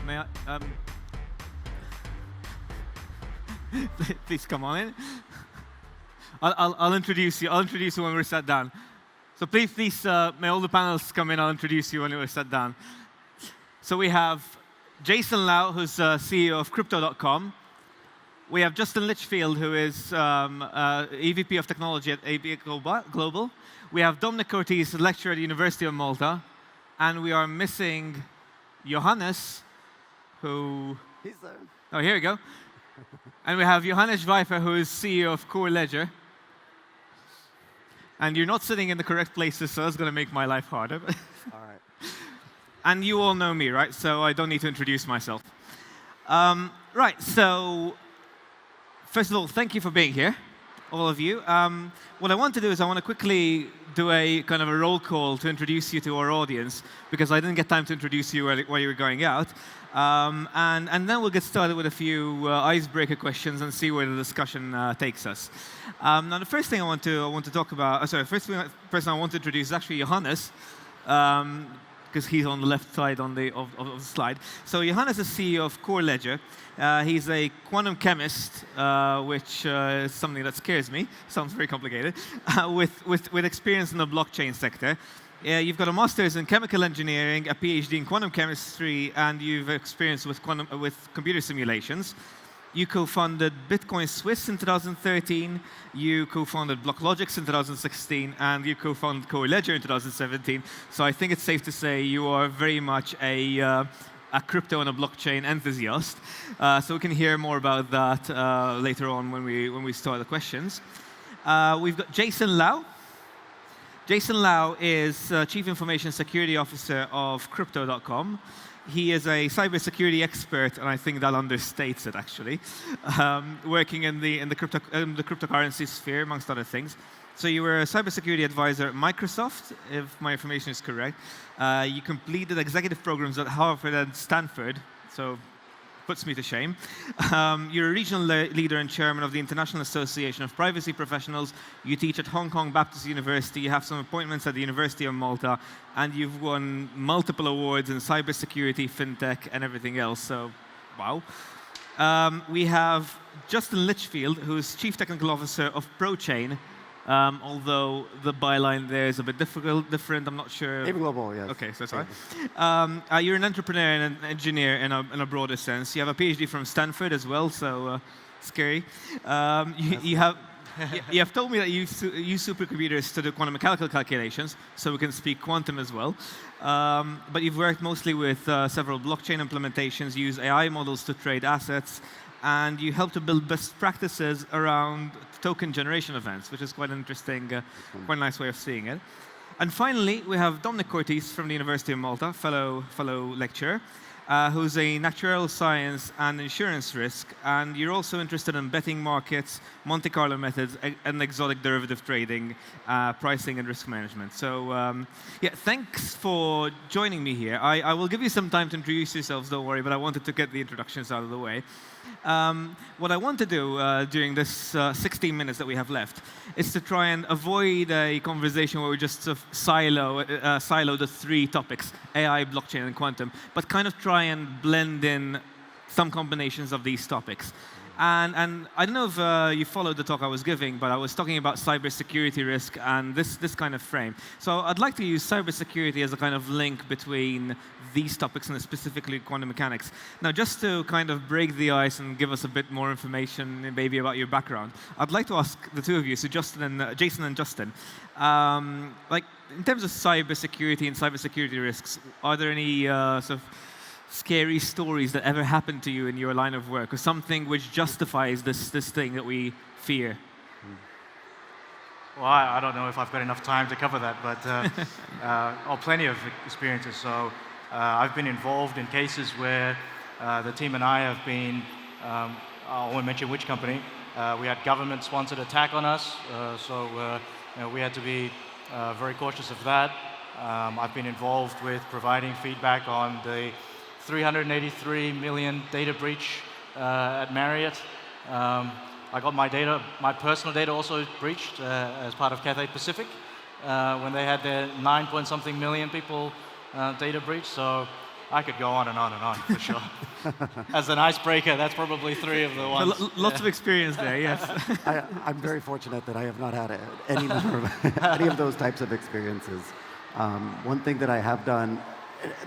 may I? Please come on in. I'll introduce you. I'll introduce you when we're sat down. So please, may all the panelists come in. I'll introduce you when we're sat down. So we have Jason Lau, who's CEO of Crypto.com. We have Justin Litchfield, who is EVP of Technology at AB Global. We have Dominic, lecturer at the University of Malta. And we are missing Johannes, who... He's there. Oh, here we go. And we have Johannes Schweifer, who is CEO of Coreledger. And you're not sitting in the correct places, so that's going to make my life harder. All right. And you all know me, right? So I don't need to introduce myself. Right, so first of all, thank you for being here, all of you. What I want to do is I want to quickly do a kind of a roll call to introduce you to our audience, because I didn't get time to introduce you while you were going out. And then we'll get started with a few icebreaker questions and see where the discussion takes us. Now, the first thing I want to talk about, first person I want to introduce is actually Johannes, because he's on the left side of the slide. So Johannes is CEO of Coreledger. He's a quantum chemist, which is something that scares me. Sounds very complicated. With experience in the blockchain sector. You've got a master's in chemical engineering, a PhD in quantum chemistry, and you've experienced with computer simulations. You co-founded Bitcoin Swiss in 2013. You co-founded BlockLogix in 2016, and you co-founded Coreledger in 2017. So I think it's safe to say you are very much a crypto and a blockchain enthusiast. So we can hear more about that later on when we start the questions. We've got Jason Lau. Jason Lau is Chief Information Security Officer of Crypto.com. He is a cybersecurity expert, and I think that understates it, actually, working in the cryptocurrency sphere, amongst other things. So you were a cybersecurity advisor at Microsoft, if my information is correct. You completed executive programs at Harvard and Stanford, so puts me to shame. You're a regional leader and chairman of the International Association of Privacy Professionals. You teach at Hong Kong Baptist University. You have some appointments at the University of Malta. And you've won multiple awards in cybersecurity, fintech, and everything else. So, wow. We have Justin Litchfield, who's Chief Technical Officer of ProChain. Although the byline there is a bit different, I'm not sure. AB Global, yes. Okay, so that's right. You're an entrepreneur and an engineer in a broader sense. You have a PhD from Stanford as well, so scary. You have told me that you use supercomputers to do quantum mechanical calculations, so we can speak quantum as well. But you've worked mostly with several blockchain implementations, use AI models to trade assets, and you help to build best practices around token generation events, which is quite an interesting, quite a nice way of seeing it. And finally, we have Dominic from the University of Malta, fellow lecturer, who's a natural science and insurance risk, and you're also interested in betting markets, Monte Carlo methods, and exotic derivative trading, pricing and risk management. So yeah, thanks for joining me here. I will give you some time to introduce yourselves, don't worry, but I wanted to get the introductions out of the way. What I want to do during this 16 minutes that we have left is to try and avoid a conversation where we just sort of silo the three topics, AI, blockchain, and quantum, but kind of try and blend in some combinations of these topics. And I don't know if you followed the talk I was giving, but I was talking about cybersecurity risk and this kind of frame. So I'd like to use cybersecurity as a kind of link between these topics and specifically quantum mechanics. Now, just to kind of break the ice and give us a bit more information maybe about your background, I'd like to ask the two of you, so Jason and Justin, like in terms of cybersecurity and cybersecurity risks, are there any sort of scary stories that ever happened to you in your line of work, or something which justifies this thing that we fear? Well, I don't know if I've got enough time to cover that, but plenty of experiences. So I've been involved in cases where the team and I have been, I won't mention which company, we had government-sponsored attack on us, so we had to be very cautious of that. I've been involved with providing feedback on the 383 million data breach at Marriott. I got my personal data also breached as part of Cathay Pacific when they had their 9 point something million people data breach. So I could go on and on and on, for sure. As an icebreaker, that's probably 3 of the So ones. lots of experience there, yes. I'm very fortunate that I have not had any number of any of those types of experiences. One thing that I have done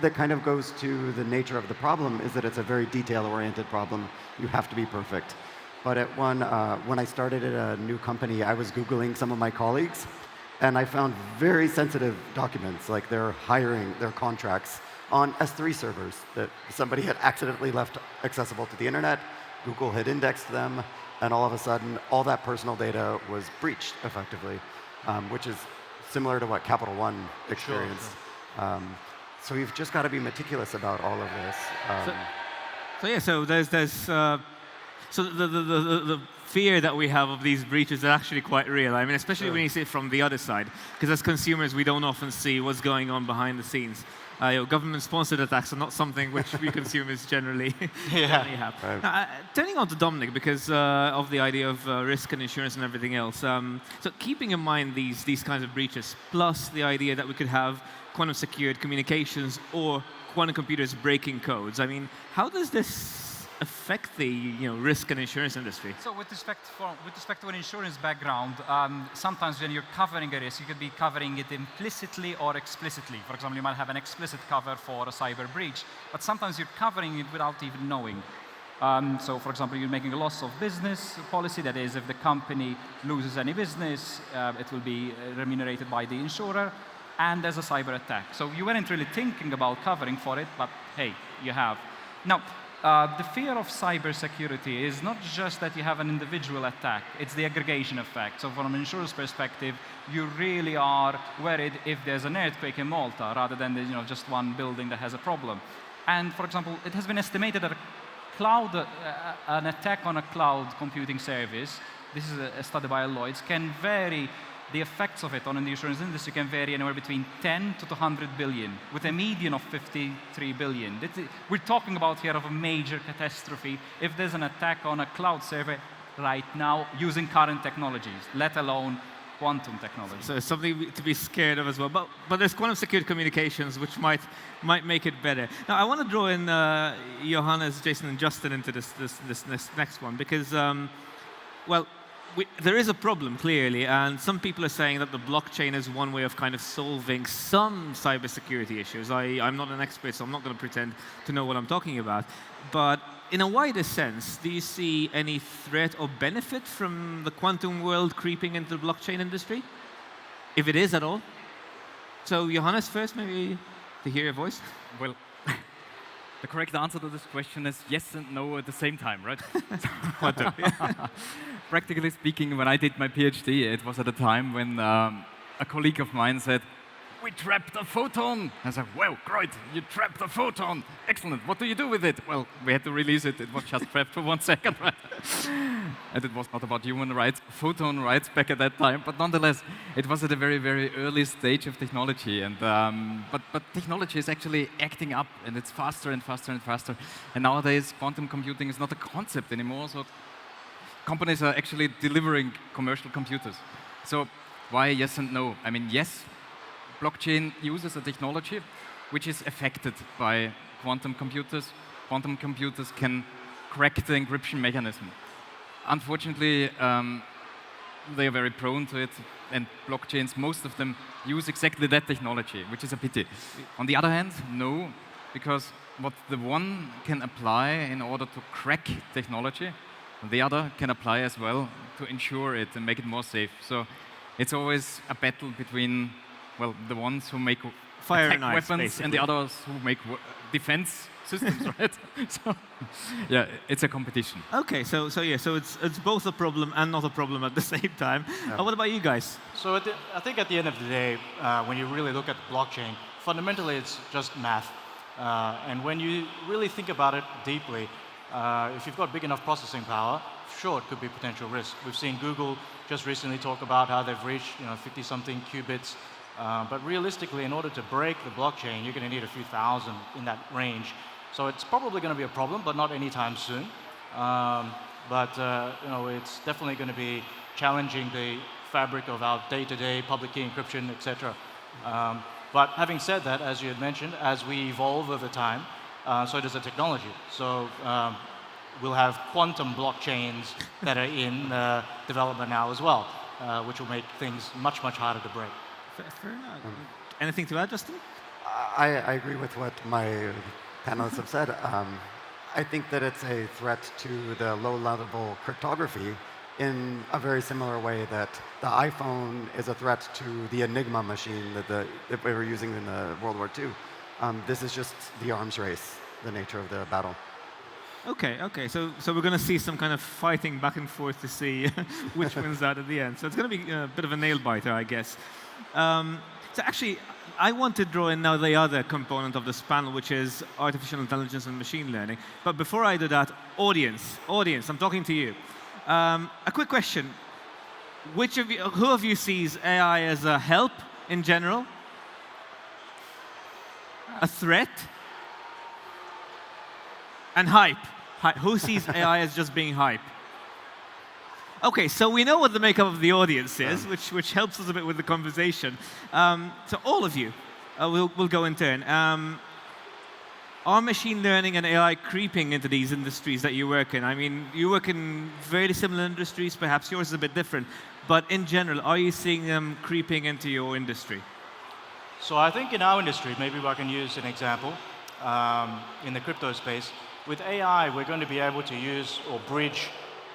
that kind of goes to the nature of the problem is that it's a very detail-oriented problem. You have to be perfect. But at when I started at a new company, I was Googling some of my colleagues, and I found very sensitive documents, like their hiring, their contracts, on S3 servers that somebody had accidentally left accessible to the internet. Google had indexed them, and all of a sudden, all that personal data was breached effectively, which is similar to what Capital One experienced. Sure. So you've just got to be meticulous about all of this. So the fear that we have of these breaches is actually quite real. I mean, especially when you see it from the other side, because as consumers, we don't often see what's going on behind the scenes. Government-sponsored attacks are not something which we consumers generally have. Right. Now, turning on to Dominic, because of the idea of risk and insurance and everything else. So keeping in mind these kinds of breaches, plus the idea that we could have quantum-secured communications or quantum computers breaking codes. I mean, how does this affect the risk and insurance industry? So with respect to an insurance background, sometimes when you're covering a risk, you could be covering it implicitly or explicitly. For example, you might have an explicit cover for a cyber breach, but sometimes you're covering it without even knowing. So for example, you're making a loss of business policy. That is, if the company loses any business, it will be remunerated by the insurer. And there's a cyber attack. So you weren't really thinking about covering for it, but hey, you have. Now, the fear of cybersecurity is not just that you have an individual attack, it's the aggregation effect. So from an insurance perspective, you really are worried if there's an earthquake in Malta rather than just one building that has a problem. And for example, it has been estimated that an attack on a cloud computing service, this is a study by Lloyd's, can vary. The effects of it on the insurance industry can vary anywhere between 10 to 200 billion, with a median of 53 billion. We're talking about here of a major catastrophe if there's an attack on a cloud server right now using current technologies, let alone quantum technology. So it's something to be scared of as well. But there's quantum secured communications, which might make it better. Now, I want to draw in Johannes, Jason, and Justin into this next one, because, there is a problem, clearly, and some people are saying that the blockchain is one way of kind of solving some cybersecurity issues. I'm not an expert, so I'm not going to pretend to know what I'm talking about. But in a wider sense, do you see any threat or benefit from the quantum world creeping into the blockchain industry? If it is at all? So Johannes first, maybe to hear your voice. Well, the correct answer to this question is yes and no at the same time, right? Quantum. Practically speaking, when I did my PhD, it was at a time when a colleague of mine said, "We trapped a photon." I said, "Well, great, you trapped a photon. Excellent. What do you do with it?" Well, we had to release it. It was just trapped for 1 second, right? And it was not about human rights, photon rights back at that time. But nonetheless, it was at a very, very early stage of technology. And but technology is actually acting up, and it's faster and faster and faster. And nowadays, quantum computing is not a concept anymore. So companies are actually delivering commercial computers. So why yes and no? I mean, yes, blockchain uses a technology which is affected by quantum computers. Quantum computers can crack the encryption mechanism. Unfortunately, they are very prone to it, and blockchains, most of them, use exactly that technology, which is a pity. On the other hand, no, because what the one can apply in order to crack technology, the other can apply as well to ensure it and make it more safe. So it's always a battle between, well, the ones who make Fire attack and ice, weapons basically. and the others who make defense systems, right? So, yeah, it's a competition. Okay, so it's both a problem and not a problem at the same time. What about you guys? So I think at the end of the day, when you really look at blockchain, fundamentally it's just math. And when you really think about it deeply, if you've got big enough processing power, sure, it could be potential risk. We've seen Google just recently talk about how they've reached 50-something qubits. But realistically, in order to break the blockchain, you're going to need a few thousand in that range. So it's probably going to be a problem, but not anytime soon. It's definitely going to be challenging the fabric of our day-to-day public key encryption, etc. But having said that, as you had mentioned, as we evolve over time, so does the technology. So we'll have quantum blockchains that are in development now as well, which will make things much, much harder to break. Fair enough. Anything to add, Justin? I agree with what my panelists have said. I think that it's a threat to the low-level cryptography in a very similar way that the iPhone is a threat to the Enigma machine that we were using in the World War II. This is just the arms race, the nature of the battle. Okay. So we're going to see some kind of fighting back and forth to see which wins out at the end. So it's going to be a bit of a nail-biter, I guess. So actually, I want to draw in now the other component of this panel, which is artificial intelligence and machine learning. But before I do that, audience, I'm talking to you. A quick question. Who of you sees AI as a help in general? A threat? And hype. Who sees AI as just being hype? Okay, so we know what the makeup of the audience is, which helps us a bit with the conversation. So all of you, we'll go in turn. Are machine learning and AI creeping into these industries that you work in? I mean, you work in very similar industries, perhaps yours is a bit different, but in general, are you seeing them creeping into your industry? So I think in our industry, maybe I can use an example, in the crypto space, with AI, we're going to be able to use or bridge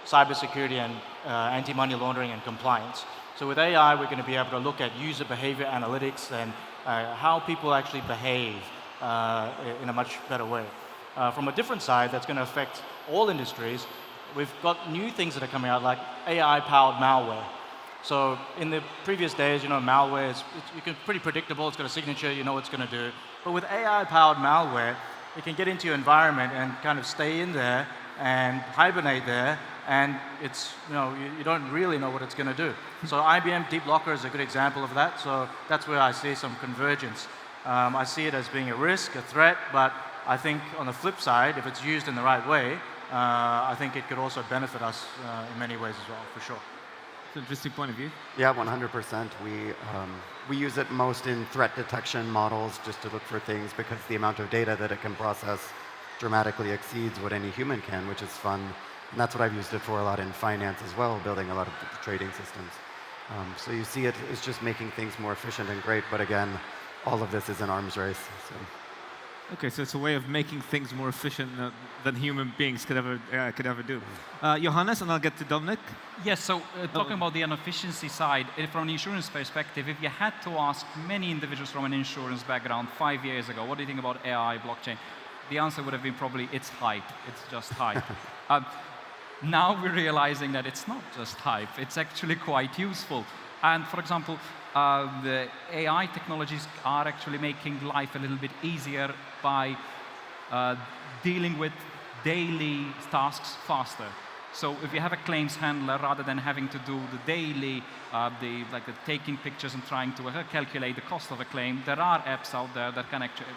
cybersecurity and anti-money laundering and compliance. So with AI, we're going to be able to look at user behavior analytics and how people actually behave in a much better way. From a different side, that's going to affect all industries. We've got new things that are coming out, like AI-powered malware. So in the previous days, malware is pretty predictable. It's got a signature, you know what it's going to do. But with AI-powered malware, it can get into your environment and kind of stay in there and hibernate there, and it's, you don't really know what it's going to do. So IBM Deep Locker is a good example of that. So that's where I see some convergence. I see it as being a risk, a threat, but I think on the flip side, if it's used in the right way, I think it could also benefit us in many ways as well, for sure. It's an interesting point of view. Yeah, 100%. We use it most in threat detection models just to look for things because the amount of data that it can process dramatically exceeds what any human can, which is fun. And that's what I've used it for a lot in finance as well, building a lot of trading systems. So you see it is just making things more efficient and great, but again, all of this is an arms race. So. Okay, so it's a way of making things more efficient than human beings could ever do. Johannes, and I'll get to Dominic. Yes, so talking about the inefficiency side, from an insurance perspective, if you had to ask many individuals from an insurance background 5 years ago, what do you think about AI, blockchain? The answer would have been probably, it's hype. It's just hype. Now we're realizing that it's not just hype. It's actually quite useful. And for example, the AI technologies are actually making life a little bit easier by dealing with daily tasks faster. So if you have a claims handler, rather than having to do the daily, taking pictures and trying to calculate the cost of a claim, there are apps out there that can actually,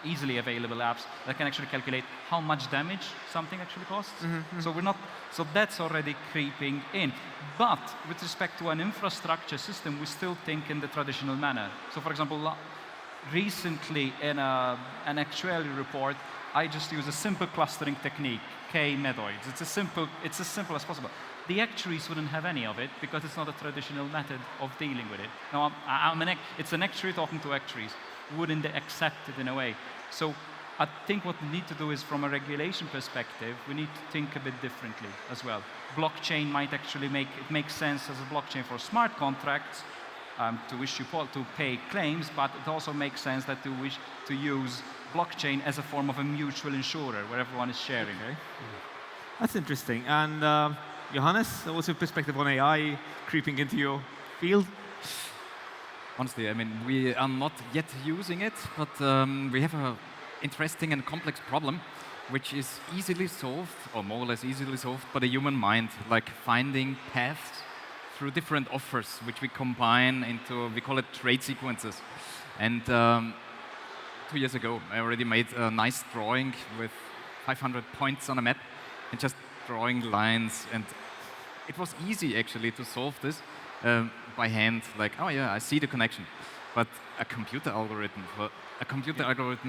easily available apps that can actually calculate how much damage something actually costs. So that's already creeping in. But with respect to an infrastructure system, we still think in the traditional manner. So for example, recently in an actuarial report, I just used a simple clustering technique, K-medoids. It's as simple as possible. The actuaries wouldn't have any of it because it's not a traditional method of dealing with it. Now, it's an actuary talking to actuaries. Wouldn't they accept it in a way? So I think what we need to do is, from a regulation perspective, we need to think a bit differently as well. Blockchain might actually make sense as a blockchain for smart contracts to pay claims, but it also makes sense that to use blockchain as a form of a mutual insurer where everyone is sharing. Okay. That's interesting. And Johannes, what's your perspective on AI creeping into your field? Honestly, I mean, we are not yet using it, but we have an interesting and complex problem, which is easily solved, or more or less easily solved, by the human mind, like finding paths through different offers, which we combine into, we call it trade sequences. And 2 years ago, I already made a nice drawing with 500 points on a map, and just drawing lines, and it was easy actually to solve this by hand, like, oh yeah, I see the connection. But a computer algorithm,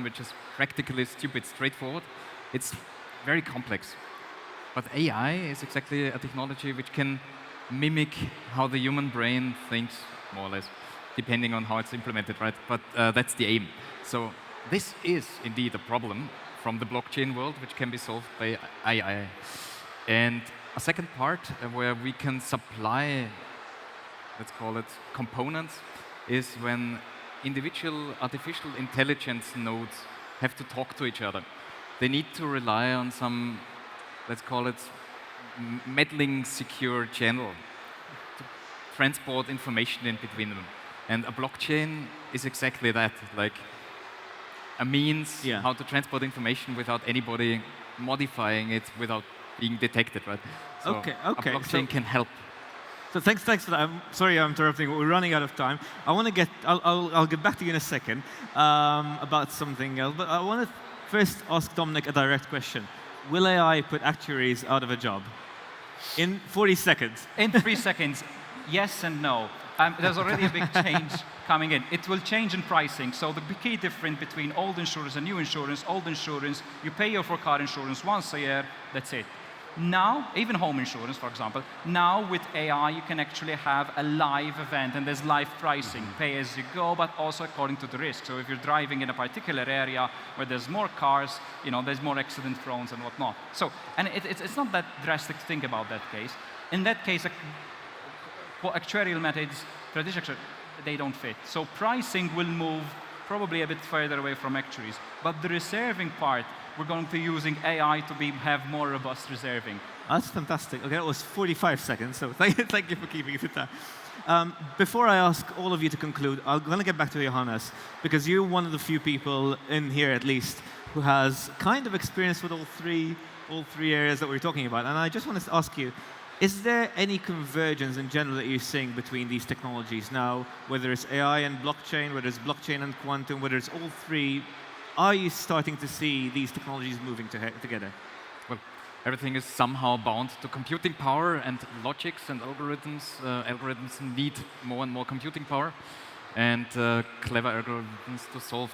which is practically stupid, straightforward, it's very complex. But AI is exactly a technology which can mimic how the human brain thinks, more or less, depending on how it's implemented, right? But that's the aim. So this is indeed a problem from the blockchain world, which can be solved by AI. And a second part where we can supply, let's call it, components, is when individual artificial intelligence nodes have to talk to each other. They need to rely on some, let's call it, meddling secure channel to transport information in between them. And a blockchain is exactly that, like a means how to transport information without anybody modifying it without being detected, right? So okay. a blockchain can help. So thanks for that. I'm sorry I'm interrupting, but we're running out of time. I'll get back to you in a second about something else, but I want to first ask Dominic a direct question. Will AI put actuaries out of a job? In 40 seconds. In 3 seconds, yes and no. There's already a big change coming in. It will change in pricing. So the key difference between old insurance and new insurance, old insurance, you pay for car insurance once a year, that's it. Now, even home insurance, for example, now with AI, you can actually have a live event, and there's live pricing, pay as you go, but also according to the risk. So if you're driving in a particular area where there's more cars, there's more accident prone and whatnot. So, and it's not that drastic to think about that case. In that case, actuarial methods, traditional, they don't fit. So pricing will move probably a bit further away from actuaries. But the reserving part, we're going to be using AI to have more robust reserving. That's fantastic. Okay, that was 45 seconds, so thank you for keeping it to that. Before I ask all of you to conclude, I'm going to get back to Johannes, because you're one of the few people in here, at least, who has kind of experience with all three areas that we're talking about. And I just want to ask you, is there any convergence in general that you're seeing between these technologies now, whether it's AI and blockchain, whether it's blockchain and quantum, whether it's all three? Are you starting to see these technologies moving together? Well, everything is somehow bound to computing power, and logics and algorithms. Algorithms need more and more computing power, and clever algorithms to solve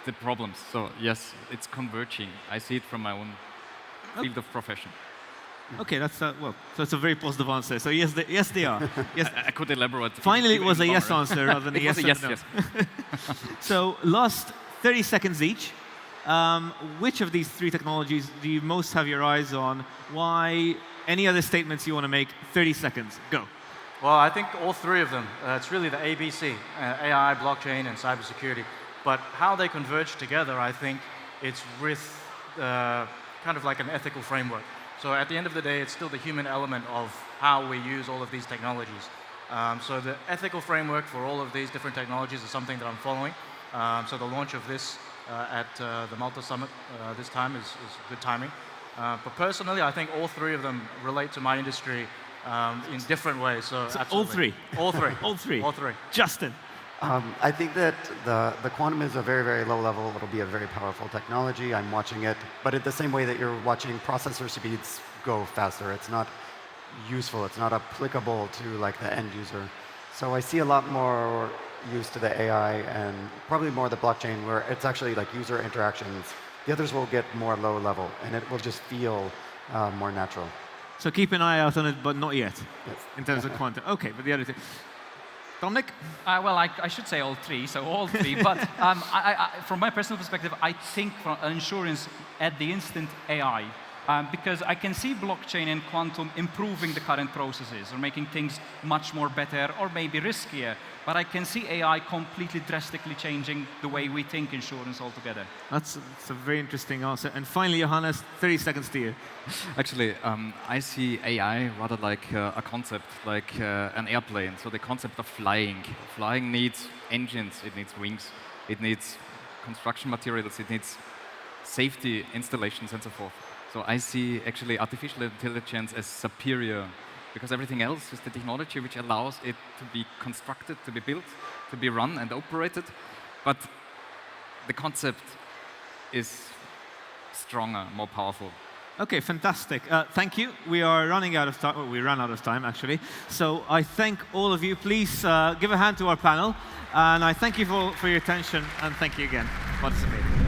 the problems. So yes, it's converging. I see it from my own field of profession. Okay, that's so it's a very positive answer. So yes, they are. Yes, I could elaborate. Finally, it was a yes answer rather than a yes. Yes. So last 30 seconds each. Which of these three technologies do you most have your eyes on? Why? Any other statements you want to make? 30 seconds. Go. Well, I think all three of them. It's really the ABC, AI, blockchain, and cybersecurity. But how they converge together, I think it's with kind of like an ethical framework. So at the end of the day, it's still the human element of how we use all of these technologies. So the ethical framework for all of these different technologies is something that I'm following. So the launch of this at the Malta summit this time is good timing. But personally, I think all three of them relate to my industry in different ways. So all three? All three. All three? All three. Justin? I think that the quantum is a very, very low level. It'll be a very powerful technology. I'm watching it. But in the same way that you're watching processor speeds go faster, it's not useful. It's not applicable to like the end user. So I see a lot more use to the AI and probably more the blockchain, where it's actually like user interactions. The others will get more low level, and it will just feel more natural. So keep an eye out on it, but not yet, yes. In terms of quantum. Okay, but the other two. Dominic? Well, I should say all three, so all three. But from my personal perspective, I think for insurance at the instant AI. Because I can see blockchain and quantum improving the current processes or making things much more better or maybe riskier. But I can see AI completely drastically changing the way we think insurance altogether. That's a very interesting answer. And finally, Johannes, 30 seconds to you. Actually, I see AI rather like a concept, like an airplane. So the concept of flying. Flying needs engines, it needs wings, it needs construction materials, it needs safety installations and so forth. So I see actually artificial intelligence as superior, because everything else is the technology which allows it to be constructed, to be built, to be run and operated. But the concept is stronger, more powerful. Okay, fantastic. Thank you. We are running out of time. Well, we ran out of time, actually. So I thank all of you. Please give a hand to our panel. And I thank you for your attention. And thank you again for participating.